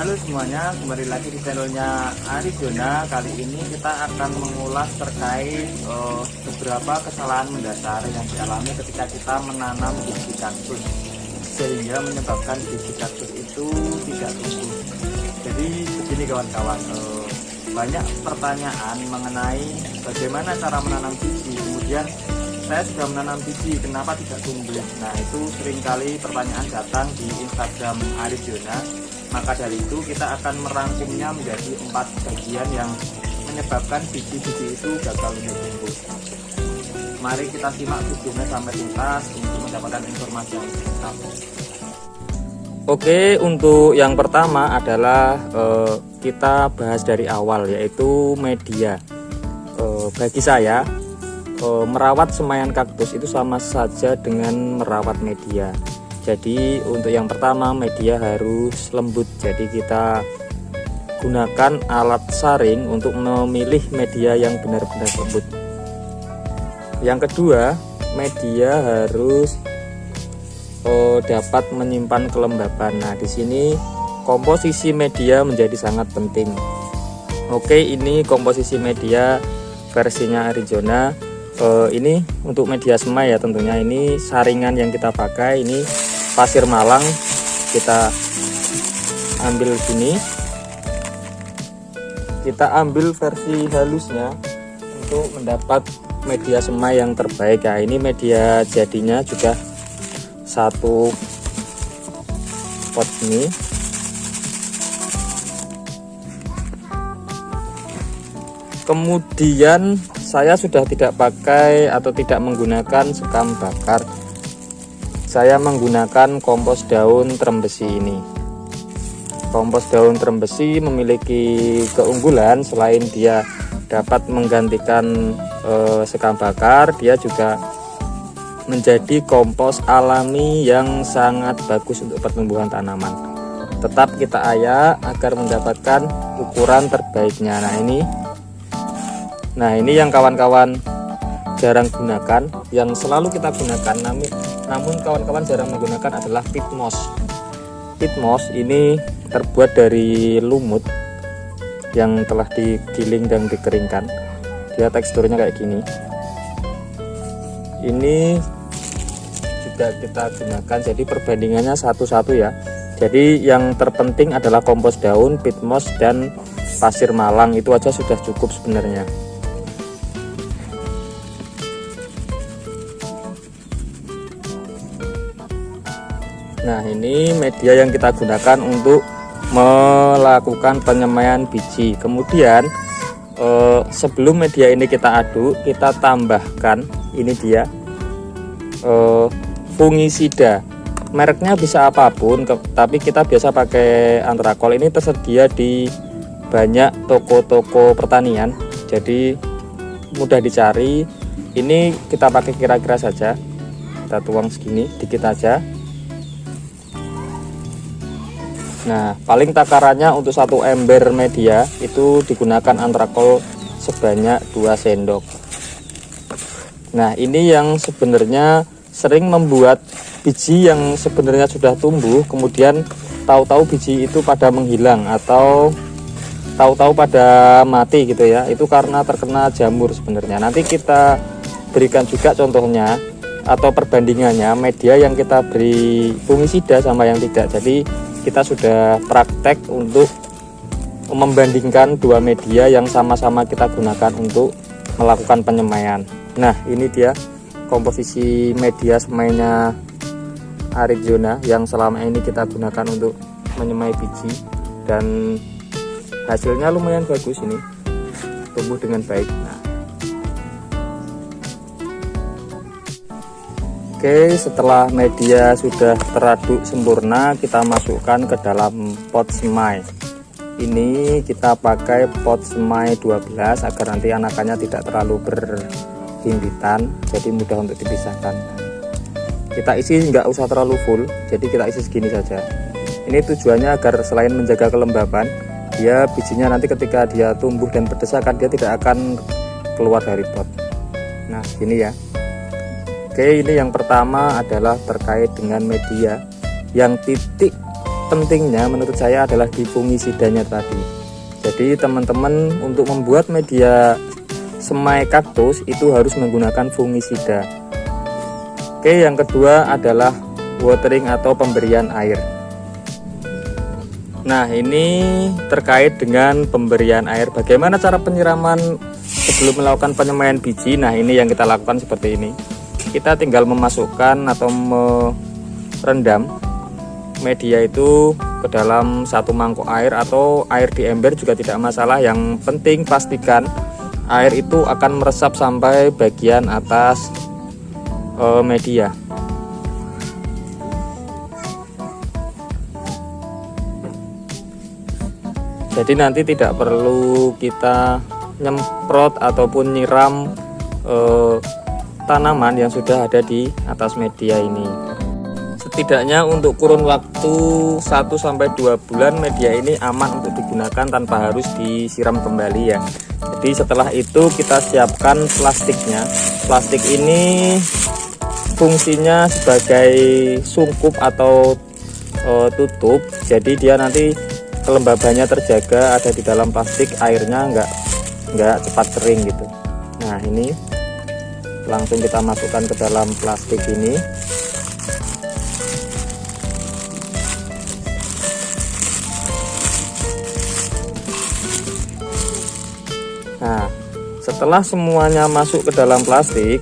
Halo semuanya, kembali lagi di channelnya Arizona. Kali ini kita akan mengulas terkait beberapa kesalahan mendasar yang dialami ketika kita menanam biji kaktus, sehingga menyebabkan biji kaktus itu tidak tumbuh. Jadi begini kawan-kawan, banyak pertanyaan mengenai bagaimana cara menanam biji, kemudian saya sudah menanam biji, kenapa tidak tumbuh? Nah, itu seringkali pertanyaan datang di Instagram Arizona. Maka dari itu kita akan merangkumnya menjadi 4 bagian yang menyebabkan biji-biji itu gagal untuk tumbuh. Mari kita simak videonya sampai tuntas untuk mendapatkan informasi yang lengkap. Oke, untuk yang pertama adalah kita bahas dari awal, yaitu media. Bagi saya, merawat semaian kaktus itu sama saja dengan merawat media. Jadi untuk yang pertama, media harus lembut. Jadi kita gunakan alat saring untuk memilih media yang benar-benar lembut. Yang kedua, media harus dapat menyimpan kelembapan. Nah, di sini komposisi media menjadi sangat penting. Oke, ini komposisi media versinya Arizona. Ini untuk media semai ya, tentunya ini saringan yang kita pakai ini pasir malang, kita ambil sini, kita ambil versi halusnya untuk mendapat media semai yang terbaik. Ya, ini media jadinya juga satu pot ini. Kemudian saya sudah tidak pakai atau tidak menggunakan sekam bakar. Saya menggunakan kompos daun terembesi ini. Kompos daun terembesi memiliki keunggulan, selain dia dapat menggantikan sekam bakar, dia juga menjadi kompos alami yang sangat bagus untuk pertumbuhan tanaman. Tetap kita ayak agar mendapatkan ukuran terbaiknya. Nah ini yang kawan-kawan jarang gunakan, yang selalu kita gunakan namun kawan-kawan jarang menggunakan adalah peat moss. Peat moss ini terbuat dari lumut yang telah digiling dan dikeringkan. Dia teksturnya kayak gini. Ini juga kita gunakan, jadi perbandingannya satu-satu ya. Jadi yang terpenting adalah kompos daun, peat moss, dan pasir malang. Itu aja sudah cukup sebenarnya. Nah, ini media yang kita gunakan untuk melakukan penyemaian biji. Kemudian sebelum media ini kita aduk, kita tambahkan, ini dia, fungisida. Mereknya bisa apapun, tapi kita biasa pakai Antrakol. Ini tersedia di banyak toko-toko pertanian, jadi mudah dicari. Ini kita pakai kira-kira saja, kita tuang segini, dikit aja. Nah, paling takarannya untuk 1 ember media itu digunakan Antrakol sebanyak 2 sendok. Nah, ini yang sebenarnya sering membuat biji yang sebenarnya sudah tumbuh, kemudian tahu-tahu biji itu pada menghilang atau tahu-tahu pada mati gitu ya. Itu karena terkena jamur sebenarnya. Nanti kita berikan juga contohnya atau perbandingannya media yang kita beri fungisida sama yang tidak. Jadi kita sudah praktek untuk membandingkan 2 media yang sama-sama kita gunakan untuk melakukan penyemaian. Nah, ini dia komposisi media semainya Arizona yang selama ini kita gunakan untuk menyemai biji, dan hasilnya lumayan bagus, ini tumbuh dengan baik. Nah, oke, setelah media sudah teraduk sempurna, kita masukkan ke dalam pot semai. Ini kita pakai pot semai 12 agar nanti anakannya tidak terlalu berhimpitan, jadi mudah untuk dipisahkan. Kita isi nggak usah terlalu full, jadi kita isi segini saja. Ini tujuannya agar selain menjaga kelembaban, dia bijinya nanti ketika dia tumbuh dan berdesakan, dia tidak akan keluar dari pot. Nah, gini ya. Oke, ini yang pertama adalah terkait dengan media. Yang titik pentingnya menurut saya adalah di fungisidanya tadi. Jadi teman-teman untuk membuat media semai kaktus itu harus menggunakan fungisida. Oke, yang kedua adalah watering atau pemberian air. Nah, ini terkait dengan pemberian air. Bagaimana cara penyiraman sebelum melakukan penyemaian biji? Nah, ini yang kita lakukan seperti ini. Kita tinggal memasukkan atau merendam media itu ke dalam satu mangkok air atau air di ember juga tidak masalah. Yang penting pastikan air itu akan meresap sampai bagian atas media. Jadi nanti tidak perlu kita nyemprot ataupun nyiram tanaman yang sudah ada di atas media ini. Setidaknya untuk kurun waktu 1-2 bulan media ini aman untuk digunakan tanpa harus disiram kembali ya. Jadi setelah itu kita siapkan plastiknya. Plastik ini fungsinya sebagai sungkup atau tutup. Jadi dia nanti kelembabannya terjaga, ada di dalam plastik, airnya nggak cepat kering gitu. Nah, ini langsung kita masukkan ke dalam plastik ini. Nah, setelah semuanya masuk ke dalam plastik,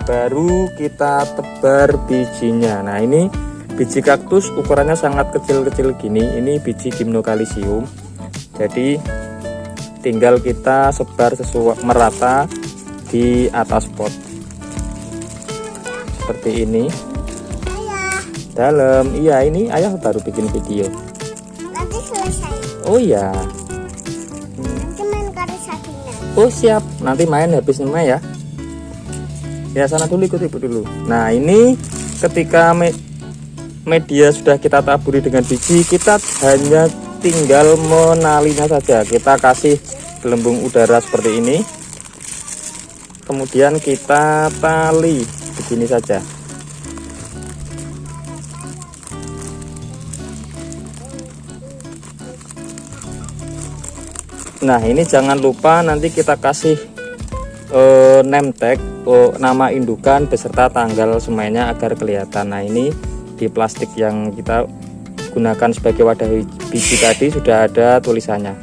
baru kita tebar bijinya. Nah, ini biji kaktus ukurannya sangat kecil-kecil gini. Ini biji gimnokalisium. Jadi tinggal kita sebar sesuai merata di atas pot seperti ini. Dalam, iya, ini ayah baru bikin video. Nanti selesai. Oh iya. Nanti main sapinya. Oh siap, nanti main habis nyemai ya. Ya sana dulu, ikut ibu dulu. Nah, ini ketika media sudah kita taburi dengan biji, kita hanya tinggal menalinya saja. Kita kasih gelembung udara seperti ini, kemudian kita tali begini saja. Nah, ini jangan lupa nanti kita kasih name tag, nama indukan beserta tanggal semainya agar kelihatan. Nah, ini di plastik yang kita gunakan sebagai wadah biji tadi sudah ada tulisannya.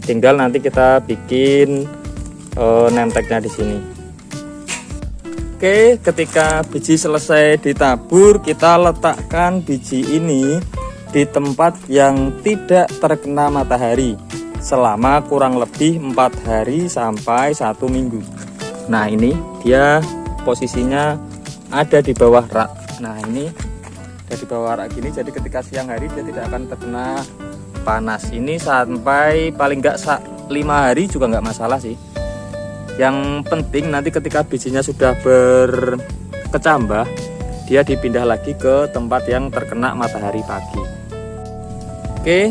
Tinggal nanti kita bikin name tagnya di sini. Oke, ketika biji selesai ditabur, kita letakkan biji ini di tempat yang tidak terkena matahari selama kurang lebih 4 hari sampai 1 minggu. Nah, ini dia posisinya ada di bawah rak. Nah, ini ada di bawah rak gini, jadi ketika siang hari dia tidak akan terkena panas. Ini sampai paling enggak 5 hari juga nggak masalah sih. Yang penting nanti ketika bijinya sudah berkecambah, dia dipindah lagi ke tempat yang terkena matahari pagi. Oke,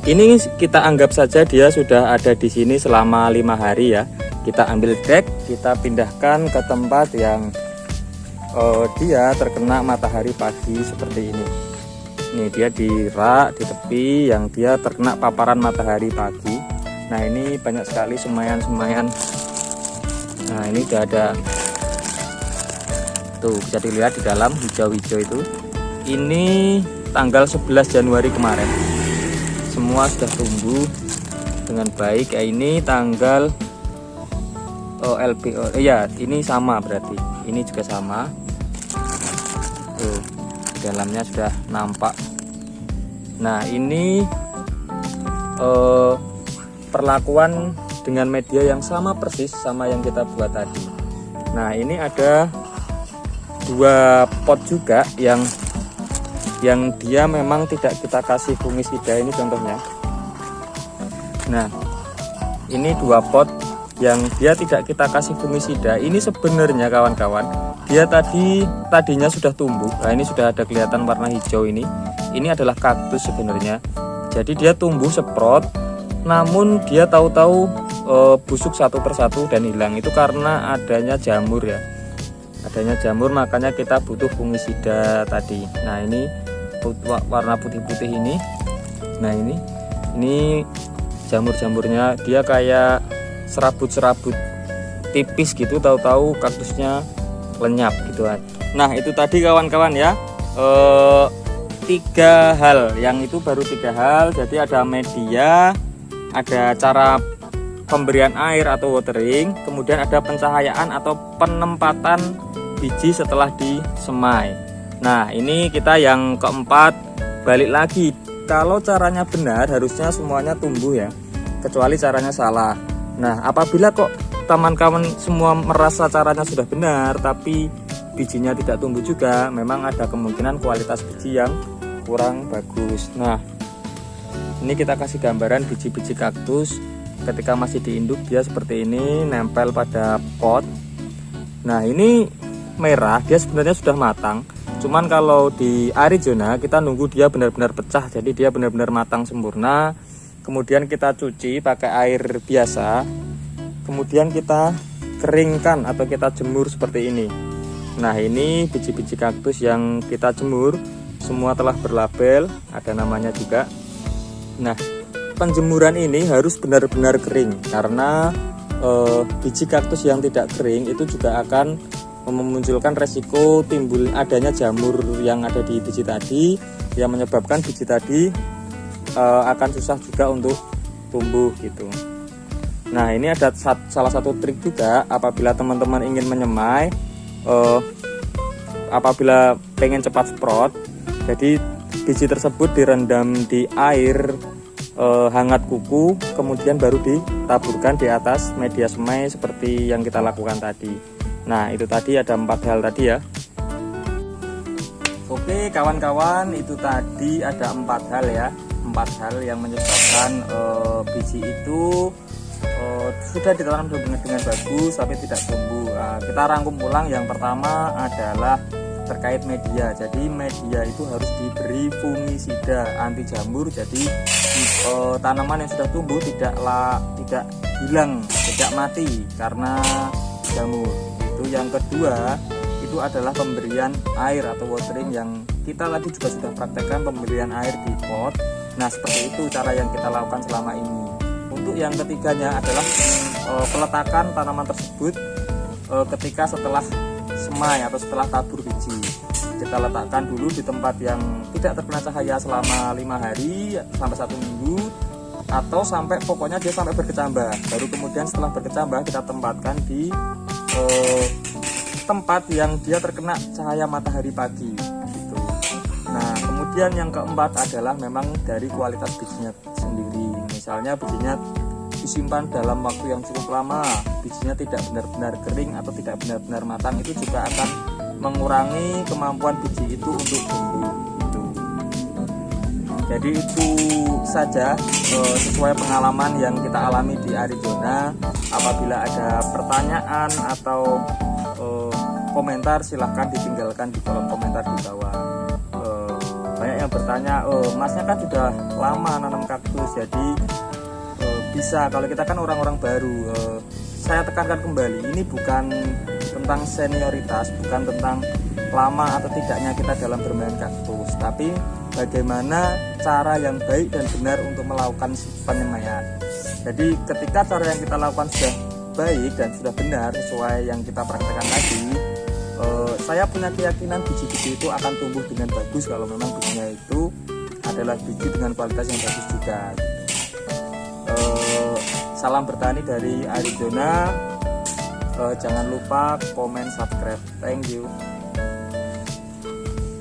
ini kita anggap saja dia sudah ada di sini selama 5 hari ya. Kita ambil dek, kita pindahkan ke tempat yang dia terkena matahari pagi seperti ini. Ini dia di rak di tepi yang dia terkena paparan matahari pagi. Nah, ini banyak sekali semaian-semaian. Nah, ini udah ada tuh, bisa dilihat di dalam hijau-hijau itu. Ini tanggal 11 Januari kemarin. Semua sudah tumbuh dengan baik. Ini tanggal LBO ya, ini sama berarti. Ini juga sama. Tuh, dalamnya sudah nampak. Nah, ini perlakuan dengan media yang sama persis sama yang kita buat tadi. Nah, ini ada 2 pot juga yang dia memang tidak kita kasih fungisida. Ini contohnya. Nah, ini 2 pot yang dia tidak kita kasih fungisida. Ini sebenarnya kawan-kawan, dia tadinya sudah tumbuh. Nah, ini sudah ada kelihatan warna hijau ini. Ini adalah kaktus sebenarnya. Jadi dia tumbuh seprot, namun dia tahu-tahu busuk satu persatu dan hilang. Itu karena adanya jamur ya. Adanya jamur, makanya kita butuh fungisida tadi. Nah, ini warna putih-putih ini. Nah ini jamur-jamurnya, dia kayak serabut-serabut tipis gitu, tahu-tahu kaktusnya lenyap gitu kan. Nah itu tadi kawan-kawan ya, 3 hal, yang itu baru 3 hal. Jadi ada media, ada cara pemberian air atau watering, kemudian ada pencahayaan atau penempatan biji setelah disemai. Nah ini kita yang keempat, balik lagi, kalau caranya benar harusnya semuanya tumbuh ya, kecuali caranya salah. Nah apabila kok teman-teman semua merasa caranya sudah benar tapi bijinya tidak tumbuh juga, memang ada kemungkinan kualitas biji yang kurang bagus. Nah ini kita kasih gambaran biji-biji kaktus ketika masih diinduk, dia seperti ini, nempel pada pot. Nah ini merah, dia sebenarnya sudah matang, cuman kalau di Arizona kita nunggu dia benar-benar pecah, jadi dia benar-benar matang sempurna. Kemudian kita cuci pakai air biasa, kemudian kita keringkan atau kita jemur seperti ini. Nah ini biji-biji kaktus yang kita jemur semua telah berlabel, ada namanya juga. Nah penjemuran ini harus benar-benar kering, karena biji kaktus yang tidak kering itu juga akan memunculkan resiko timbul adanya jamur yang ada di biji tadi, yang menyebabkan biji tadi akan susah juga untuk tumbuh gitu. Nah ini ada salah satu trik juga apabila teman-teman ingin menyemai, apabila pengen cepat sprot, jadi biji tersebut direndam di air hangat kuku, kemudian baru ditaburkan di atas media semai seperti yang kita lakukan tadi. Nah itu tadi ada 4 hal tadi ya. Oke kawan-kawan, itu tadi ada 4 hal ya, 4 hal yang menyebabkan biji itu sudah ditanam dengan bagus tapi tidak tumbuh. Kita rangkum ulang. Yang pertama adalah terkait media. Jadi media itu harus diberi fungisida anti jamur, jadi tanaman yang sudah tumbuh tidak hilang, tidak mati karena jamur. Itu yang kedua, itu adalah pemberian air atau watering, yang kita tadi juga sudah praktekkan pemberian air di pot. Nah seperti itu cara yang kita lakukan selama ini. Untuk yang ketiganya adalah peletakan tanaman tersebut ketika setelah semai atau setelah tabur biji. Kita letakkan dulu di tempat yang tidak terkena cahaya selama 5 hari sampai 1 minggu, atau sampai pokoknya dia sampai berkecambah. Baru kemudian setelah berkecambah kita tempatkan di tempat yang dia terkena cahaya matahari pagi gitu. Nah kemudian yang keempat adalah memang dari kualitas bijinya sendiri. Misalnya bijinya disimpan dalam waktu yang cukup lama, bijinya tidak benar-benar kering atau tidak benar-benar matang, itu juga akan mengurangi kemampuan biji itu untuk tumbuh gitu. Jadi itu saja sesuai pengalaman yang kita alami di Arizona. Apabila ada pertanyaan atau komentar, silahkan ditinggalkan di kolom komentar di bawah. Banyak yang bertanya, masnya kan sudah lama nanam kaktus, jadi bisa, kalau kita kan orang-orang baru. Saya tekankan kembali, ini bukan tentang senioritas, bukan tentang lama atau tidaknya kita dalam bermain kaktus, tapi bagaimana cara yang baik dan benar untuk melakukan penyemaian. Jadi ketika cara yang kita lakukan sudah baik dan sudah benar sesuai yang kita praktekkan tadi, saya punya keyakinan biji-biji itu akan tumbuh dengan bagus kalau memang bijinya itu adalah biji dengan kualitas yang bagus juga. Salam bertani dari Arizona. Jangan lupa komen, subscribe. Thank you.